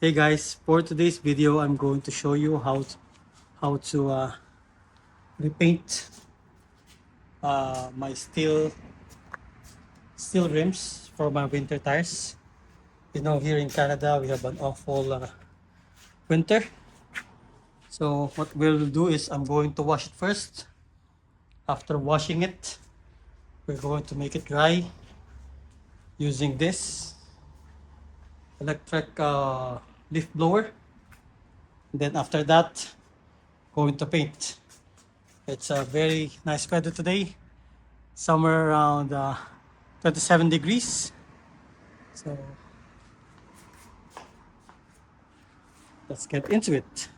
Hey guys, for today's video, I'm going to show you how to repaint my steel rims for my winter tires. You know, here in Canada, we have an awful winter. So what we'll do is I'm going to wash it first. After washing it, we're going to make it dry using this electric leaf blower. Then after that, going to paint. It's a very nice weather today, somewhere around 27 degrees. So let's get into it.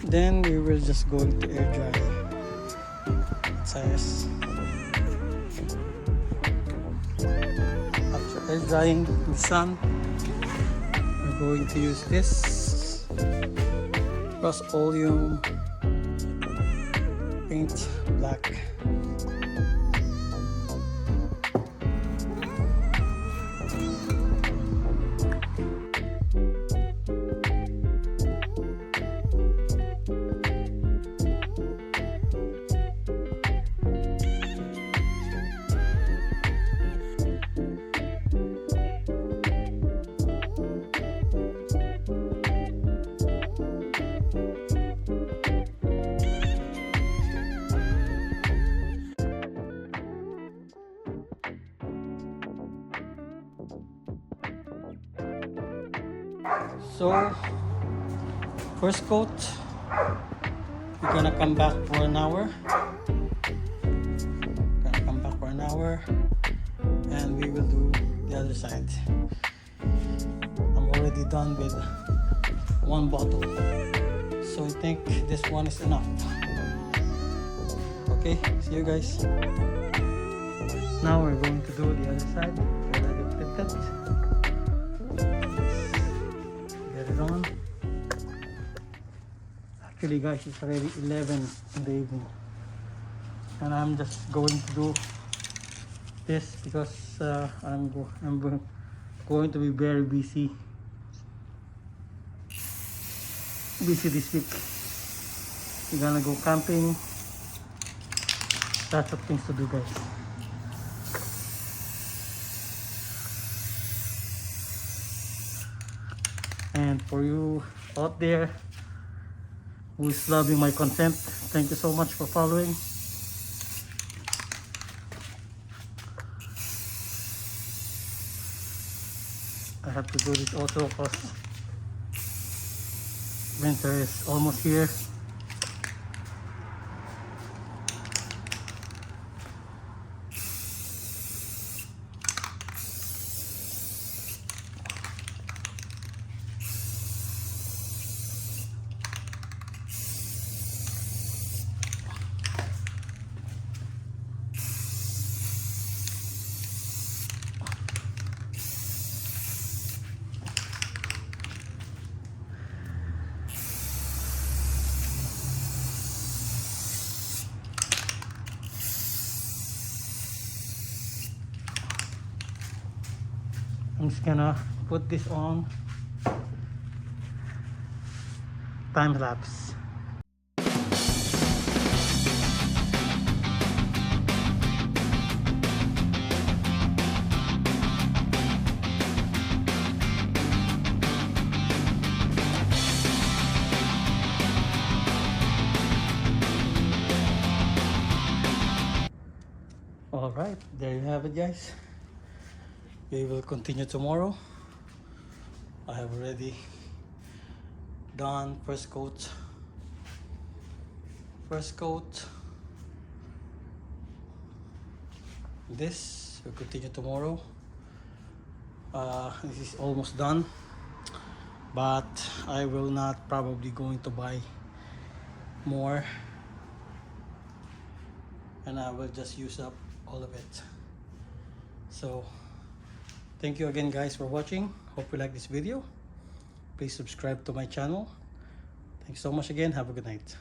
Then we will just go to air dry tires. After air drying in the sun, we're going to use this Rust-Oleum paint black. So, first coat, we're gonna come back for an hour. And we will do the other side. I'm already done with one bottle, so I think this one is enough. Okay, see you guys. Now we're going to do the other side. Already flipped it. Get it on. Actually guys, it's already 11 in the evening, and I'm just going to do this because I'm going to be very busy this week. We're gonna go camping. Lots of things to do, guys. And for you out there who is loving my content, thank you so much for following. I have to do this also because winter is almost here. I'm just gonna put this on time lapse. All right, there you have it, guys. We will continue tomorrow. I have already done first coat. This will continue tomorrow. This is almost done, but I will not probably going to buy more, and I will just use up all of it. So thank you again, guys, for watching. Hope you like this video. Please subscribe to my channel. Thanks so much again. Have a good night.